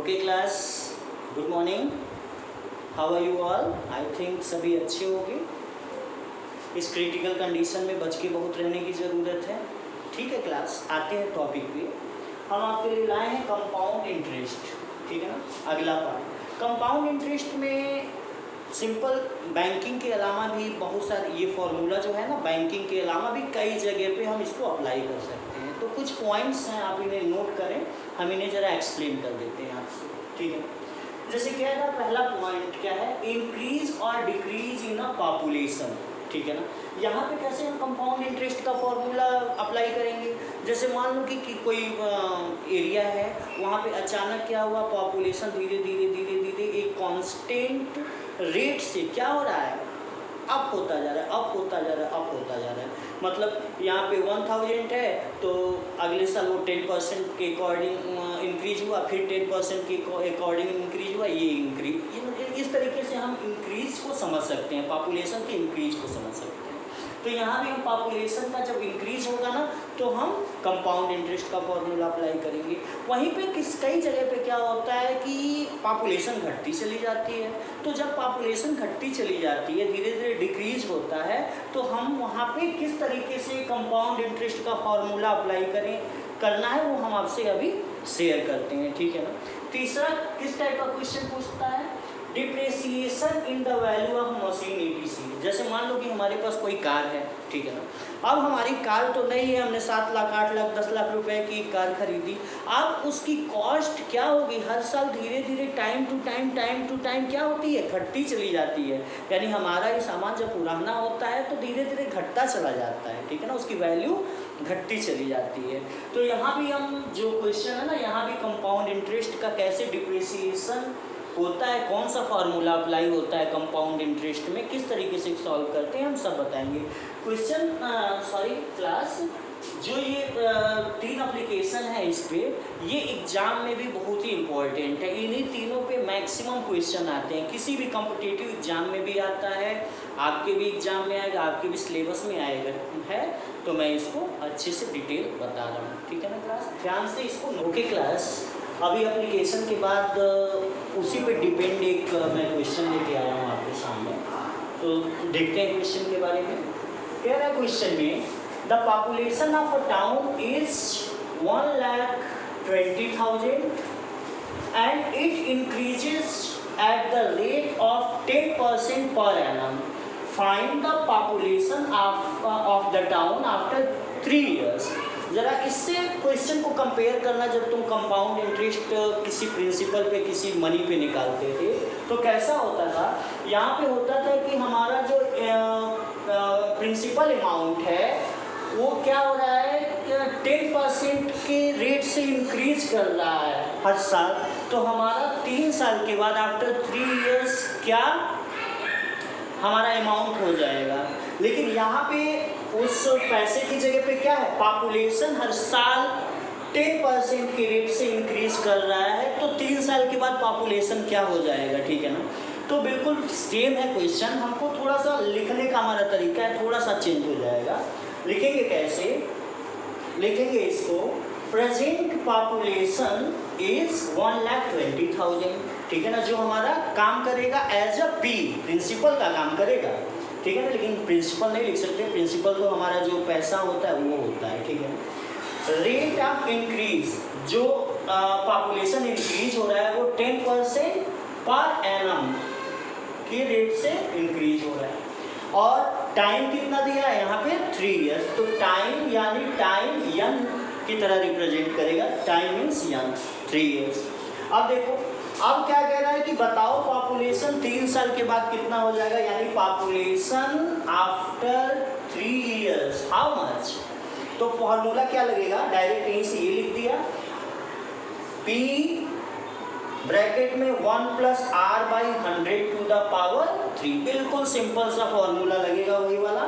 Okay class, good morning. How are you all? I think सभी अच्छे होंगे। इस क्रिटिकल कंडीशन में बच के बहुत रहने की ज़रूरत है। ठीक है क्लास, आते हैं टॉपिक पे। हम आपके लिए लाए हैं कंपाउंड इंटरेस्ट। ठीक है ना, अगला पार्ट। कंपाउंड इंटरेस्ट में सिंपल बैंकिंग के अलावा भी बहुत सारे ये फॉर्मूला जो है ना, बैंकिंग के अलावा भी कई जगह पे हम इसको अप्लाई कर सकते हैं। तो कुछ पॉइंट्स हैं, आप इन्हें नोट करें, हम इन्हें ज़रा एक्सप्लेन कर देते हैं आपसे। ठीक है, जैसे क्या है ना, पहला पॉइंट क्या है, इंक्रीज और डिक्रीज इन अ पॉपुलेशन। ठीक है ना, यहाँ पे कैसे हम कंपाउंड इंटरेस्ट का फॉर्मूला अप्लाई करेंगे। जैसे मान लो कि कोई एरिया है, वहाँ पे अचानक क्या हुआ, पॉपुलेशन धीरे धीरे धीरे धीरे एक कांस्टेंट रेट से क्या हो रहा है, अप होता जा रहा है, अप होता जा रहा है, अप होता जा रहा है। मतलब यहाँ पे 1000 है तो अगले साल वो 10% के अकॉर्डिंग इंक्रीज हुआ, फिर 10% के अकॉर्डिंग इंक्रीज हुआ, ये इंक्रीज। इस तरीके से हम इंक्रीज को समझ सकते हैं, पॉपुलेशन के इंक्रीज को समझ सकते हैं। तो यहाँ भी हम पॉपुलेशन का जब इंक्रीज होगा ना, तो हम कंपाउंड इंटरेस्ट का फॉर्मूला अप्लाई करेंगे। वहीं पे कई जगह पे क्या होता है कि पॉपुलेशन घटती चली जाती है। तो जब पॉपुलेशन घटती चली जाती है, धीरे धीरे डिक्रीज होता है, तो हम वहाँ पे किस तरीके से कंपाउंड इंटरेस्ट का फॉर्मूला अप्लाई करना है, वो हम आपसे अभी शेयर करते हैं। ठीक है ना। तीसरा किस टाइप का क्वेश्चन पूछता है, depreciation in the value of machine ETC। जैसे मान लो कि हमारे पास कोई कार है, ठीक है ना। अब हमारी कार तो नहीं है, हमने 7 लाख 8 लाख 10 लाख रुपए की कार खरीदी। अब उसकी कॉस्ट क्या होगी, हर साल धीरे धीरे टाइम टू टाइम क्या होती है, घटती चली जाती है। यानी हमारा ये सामान जब पुराना होता है तो धीरे धीरे घटता चला जाता है। ठीक है ना, उसकी वैल्यू घटती चली जाती है। तो यहाँ भी हम जो क्वेश्चन है ना, यहाँ भी कंपाउंड इंटरेस्ट का कैसे डिप्रेसिएशन होता है, कौन सा फार्मूला अप्लाई होता है कंपाउंड इंटरेस्ट में, किस तरीके से सॉल्व करते हैं, हम सब बताएंगे। क्वेश्चन क्लास, जो ये 3 एप्लीकेशन है इस पे, ये एग्जाम में भी बहुत ही इम्पोर्टेंट है। इन्हीं तीनों पे मैक्सिमम क्वेश्चन आते हैं, किसी भी कॉम्पिटिटिव एग्जाम में भी आता है, आपके भी एग्जाम में आएगा, आपके भी सिलेबस में आएगा है। तो मैं इसको अच्छे से डिटेल बता रहा हूँ। ठीक है ना क्लास, ध्यान से इसको। ओके क्लास, अभी एप्लीकेशन के बाद उसी पे डिपेंड एक मैं क्वेश्चन लेके आया हूँ आपके सामने। तो देखते हैं क्वेश्चन के बारे में। कह रहा है क्वेश्चन में, the population of a town is 1,20,000 and it increases at the rate of 10% per annum. Find the population of the town after 3 years। ज़रा इससे क्वेश्चन को कंपेयर करना, जब तुम कंपाउंड इंटरेस्ट किसी प्रिंसिपल पे, किसी मनी पे निकालते थे तो कैसा होता था। यहाँ पे होता था कि हमारा जो प्रिंसिपल अमाउंट है वो क्या हो रहा है, 10% के रेट से इंक्रीज कर रहा है हर साल। तो हमारा 3 साल के बाद आफ्टर 3 years क्या हमारा अमाउंट हो जाएगा। लेकिन यहाँ पे उस पैसे की जगह पे क्या है, पॉपुलेशन हर साल 10% के रेट से इंक्रीज कर रहा है। तो 3 साल के बाद पॉपुलेशन क्या हो जाएगा। ठीक है ना, तो बिल्कुल सेम है क्वेश्चन, हमको थोड़ा सा लिखने का हमारा तरीका है थोड़ा सा चेंज हो जाएगा। लिखेंगे कैसे, लिखेंगे इसको, प्रेजेंट पॉपुलेशन इज 1,20,000। ठीक है ना, जो हमारा काम करेगा एज अ पी, प्रिंसिपल का काम करेगा। ठीक है ना, लेकिन प्रिंसिपल नहीं लिख सकते, प्रिंसिपल तो हमारा जो पैसा होता है वो होता है। ठीक है, रेट ऑफ इंक्रीज, जो पॉपुलेशन इंक्रीज हो रहा है वो 10% पर एनम के रेट से इंक्रीज हो रहा है। और टाइम कितना दिया है यहाँ पे, 3 years। तो टाइम यानी टाइम यन की तरह रिप्रेजेंट करेगा, टाइम मीन्स यन, 3 years। अब देखो, अब क्या कह रहा है कि बताओ पॉपुलेशन 3 साल के बाद कितना हो जाएगा, यानी population after 3 years how much. तो फॉर्मूला क्या लगेगा, डायरेक्ट यहीं से ये लिख दिया, P ब्रैकेट में 1 + R/100 टू द पावर 3। बिल्कुल सिंपल सा फॉर्मूला लगेगा वही वाला।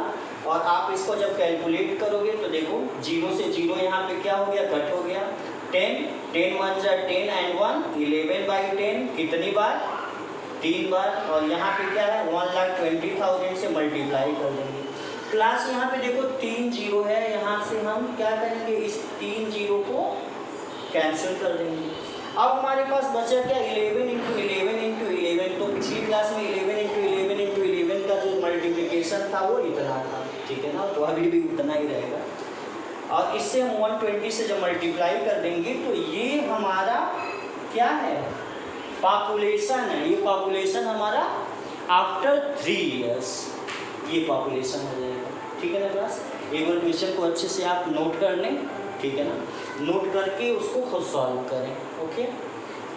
और आप इसको जब कैलकुलेट करोगे तो देखो, 0 से 0 यहाँ पे क्या हो गया, कट हो गया। 10 1 जा 10 एंड 1 11/10 कितनी बार, 3 बार। और यहाँ पे क्या है, 1,20,000 से मल्टीप्लाई कर देंगे। क्लास यहाँ पे देखो 3 0 है, यहाँ से हम क्या करेंगे, इस 3 0 को कैंसिल कर देंगे। अब हमारे पास बचा क्या 11 इंटू 11 तो पिछली क्लास में 11 इंटू 11 का जो मल्टीप्लिकेशन था वो इतना था, ठीक है ना, तो अभी भी उतना ही रहेगा। और इससे हम 120 से जब मल्टीप्लाई कर देंगे तो ये हमारा क्या है, पॉपुलेशन है। ये पॉपुलेशन हमारा आफ्टर 3 इयर्स ये पॉपुलेशन हो जाएगा, ठीक है ना क्लास। एक बार क्वेश्चन को अच्छे से आप नोट कर लें, ठीक है ना, नोट करके उसको खुद सॉल्व करें, ओके।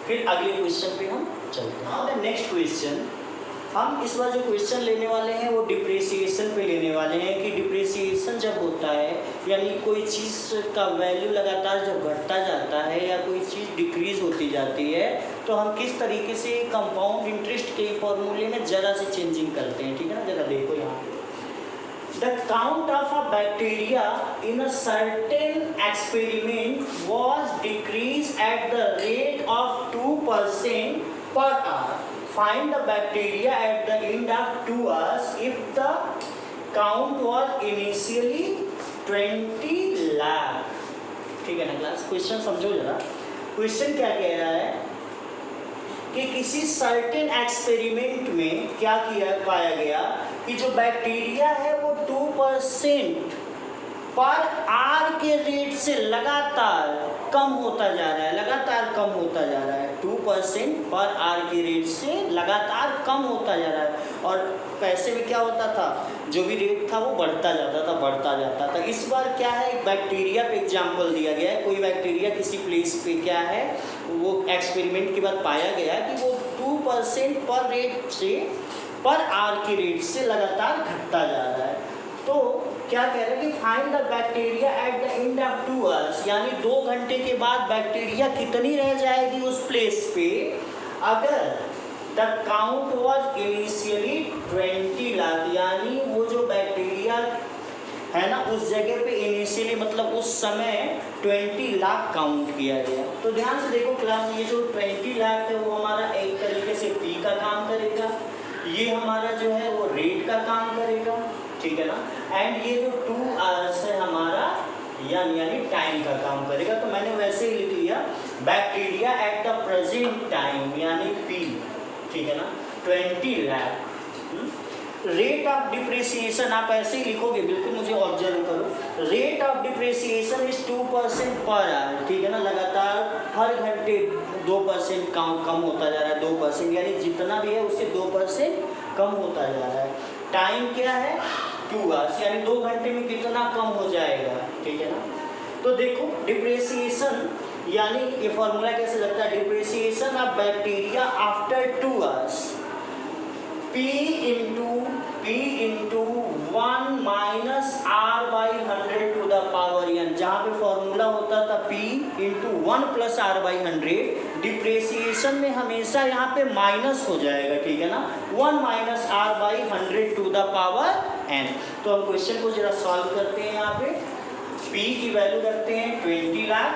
फिर अगले क्वेश्चन पे हम चलते हैं। अब नेक्स्ट क्वेश्चन, हम इस बार जो क्वेश्चन लेने वाले हैं वो डिप्रिसिएशन पे लेने वाले हैं कि डिप्रिसिएशन जब होता है यानी कोई चीज़ का वैल्यू लगातार जब घटता जाता है या कोई चीज़ डिक्रीज होती जाती है तो हम किस तरीके से कंपाउंड इंटरेस्ट के फॉर्मूले में ज़रा से चेंजिंग करते हैं, ठीक है ना। ज़रा देखो यहाँ पे, the count of a bacteria in a certain experiment was decreased at the rate of 2% per hour. Find the bacteria at the end of 2 hours if the count was initially 20 lakh। ठीक है ना class, question समझो जरा। Question क्या कह रहा है कि किसी सर्टेन एक्सपेरिमेंट में क्या पाया गया कि जो बैक्टीरिया है वो 2% पर आर के रेट से लगातार कम होता जा रहा है, लगातार कम होता जा रहा है। 2% पर आर के रेट से लगातार कम होता जा रहा है। और पैसे में क्या होता था, जो भी रेट था वो बढ़ता जाता था, बढ़ता जाता था। इस बार क्या है, एक बैक्टीरिया पे एग्जाम्पल दिया गया है। कोई बैक्टीरिया किसी प्लेस पे क्या है, वो एक्सपेरिमेंट के बाद पाया गया कि वो 2% पर रेट से पर आर के रेट से लगातार घटता जा रहा है। तो क्या कह रहे हैं कि find the bacteria at the end of 2 hours, यानी 2 घंटे के बाद बैक्टीरिया कितनी रह जाएगी उस प्लेस पे अगर the count was initially 20 lakh, यानी वो जो बैक्टीरिया है ना उस जगह पे इनिशियली मतलब उस समय 20 लाख काउंट किया गया। तो ध्यान से देखो क्लास, ये जो 20 लाख है वो हमारा एक तरीके से पी का काम करेगा, ये हमारा जो है वो रेट का काम करेगा, ठीक है ना। एंड ये जो 2 आवर्स है हमारा यानी टाइम का काम करेगा। तो मैंने वैसे ही लिख लिया bacteria at the present time यानी पी, ठीक है ना, 20 लाख। रेट ऑफ डिप्रिसिएशन आप ऐसे ही लिखोगे, बिल्कुल मुझे ऑब्जर्व करो। Rate of depreciation is 2% per hour, ठीक है ना, लगातार हर घंटे 2% कम होता जा रहा है। 2% यानी जितना भी है उससे 2% कम होता जा रहा है। टाइम क्या है 2 आवर्स, यानी 2 घंटे में कितना कम हो जाएगा, ठीक है ना। तो देखो डिप्रिसिएशन यानी ये फॉर्मूला कैसे लगता है, depreciation of bacteria after 2 hours P into 1 minus R/100 to the power n, जहाँ पे फॉर्मूला होता था P into 1 plus R/100। Depreciation में हमेशा यहाँ पे माइनस हो जाएगा, ठीक है ना, 1 minus R/100 to the power n। तो हम क्वेश्चन को जरा सॉल्व करते हैं। यहाँ पे P की वैल्यू रखते हैं 20 लाख,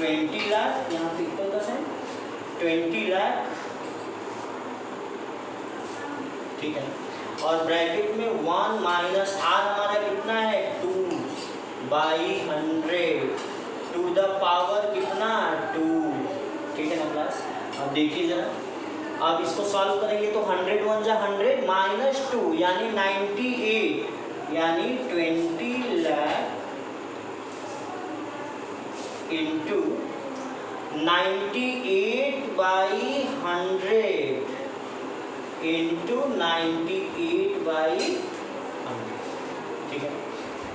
20 लाख यहाँ पे इक्वल का साइन 20 लाख, ठीक है। और ब्रैकेट में 1 माइनस आर हमारा कितना है 2/100 टू द पावर कितना 2, ठीक है ना क्लास। अब देखिए जरा, अब इसको सॉल्व करेंगे तो 100 1 जा 100 माइनस 2 यानी 98 यानी 20 लाख इंटू 98/100 इंटू 98/100, ठीक है।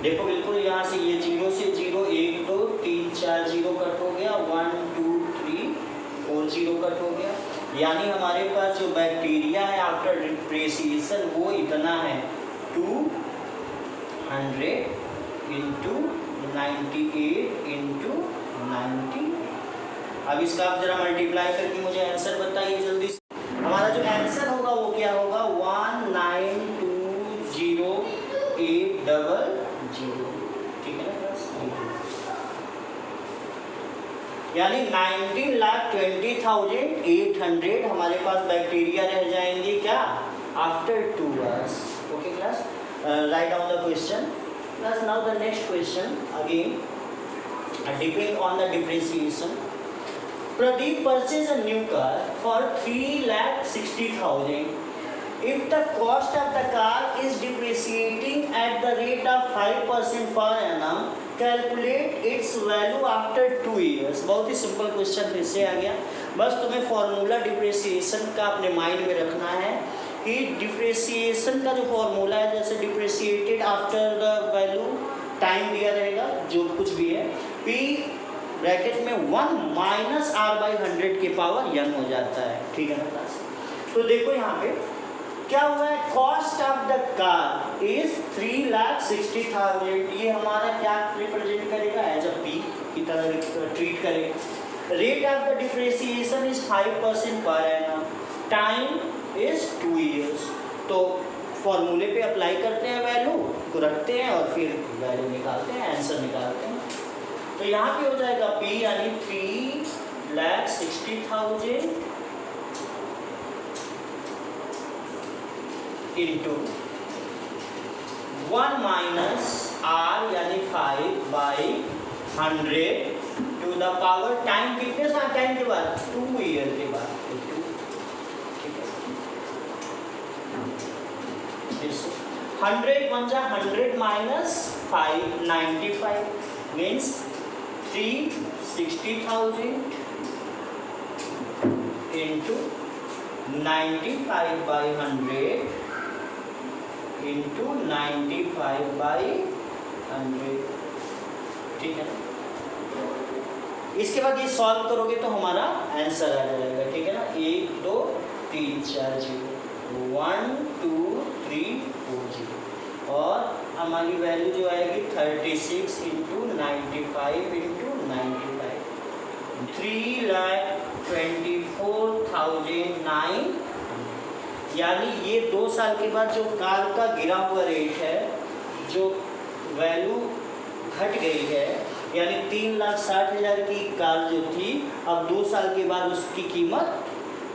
देखो बिल्कुल यहाँ से ये 0 से 0 1 2 3 4 0 कट हो गया, 1 2 3 4 0 कट हो गया। यानी हमारे पास जो बैक्टीरिया है आफ्टर डिप्रेसिएशन वो इतना है 200 इंटू 98 इंटू 90। अब इसका आप जरा मल्टीप्लाई करके मुझे आंसर बताइए जल्दी से। हमारा जो आंसर होगा वो क्या होगा 1920800, ठीक है ना बस। यानी 19,20,800 हमारे पास बैक्टीरिया रह जाएंगे क्या after 2 hours, okay class. Write down the question class. Now the next question again depend on the depreciation. Pradeep purchased a new car for 3,60,000. If the cost of the car is depreciating at the rate of 5% per annum, calculate its value after 2 years. बहुत ही simple question फिर से आ गया। बस तुम्हें formula depreciation का अपने mind में रखना है कि डिप्रिसिएशन का जो फॉर्मूला है, जैसे depreciated after the value time दिया रहेगा जो कुछ भी है, p ब्रैकेट में 1 माइनस r बाई 100 के पावर n हो जाता है। ठीक है ना क्लास? तो देखो यहाँ पे क्या हुआ है, cost of the car is 3,60,000। ये हमारा क्या रिप्रेजेंट करेगा, एज अ पी की तरह ट्रीट करेगा। Rate of the depreciation is 5% per annum, time is 2 years। तो फॉर्मूले पे अप्लाई करते हैं, वैल्यू को रखते हैं और फिर वैल्यू निकालते हैं, आंसर निकालते हैं। तो यहाँ पे हो जाएगा P यानी 3,60,000 इंटू 1 माइनस R यानी 5/100 टू द पावर टाइम कितने साल टाइम के बाद, 2 year के बाद। ठीक है, 100 1 100 माइनस 5 95 मीन्स 360,000 इंटू 95/100 इंटू 95/100। ठीक है, इसके बाद ये सॉल्व करोगे तो हमारा आंसर आ जाएगा। ठीक है ना, 1 2 3 4 0 1 2 3 4 0 और हमारी वैल्यू जो आएगी 36 इंटू 95 इंटू 95 3,24,900। यानी ये 2 साल के बाद जो कार का गिरा हुआ रेट है, जो वैल्यू घट गई है, यानी 3,60,000 की कार जो थी, अब 2 साल के बाद उसकी कीमत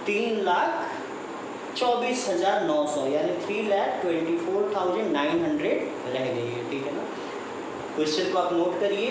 3,24,900 यानी 3,24,900 रह गई है। ठीक है ना, क्वेश्चन को आप नोट करिए।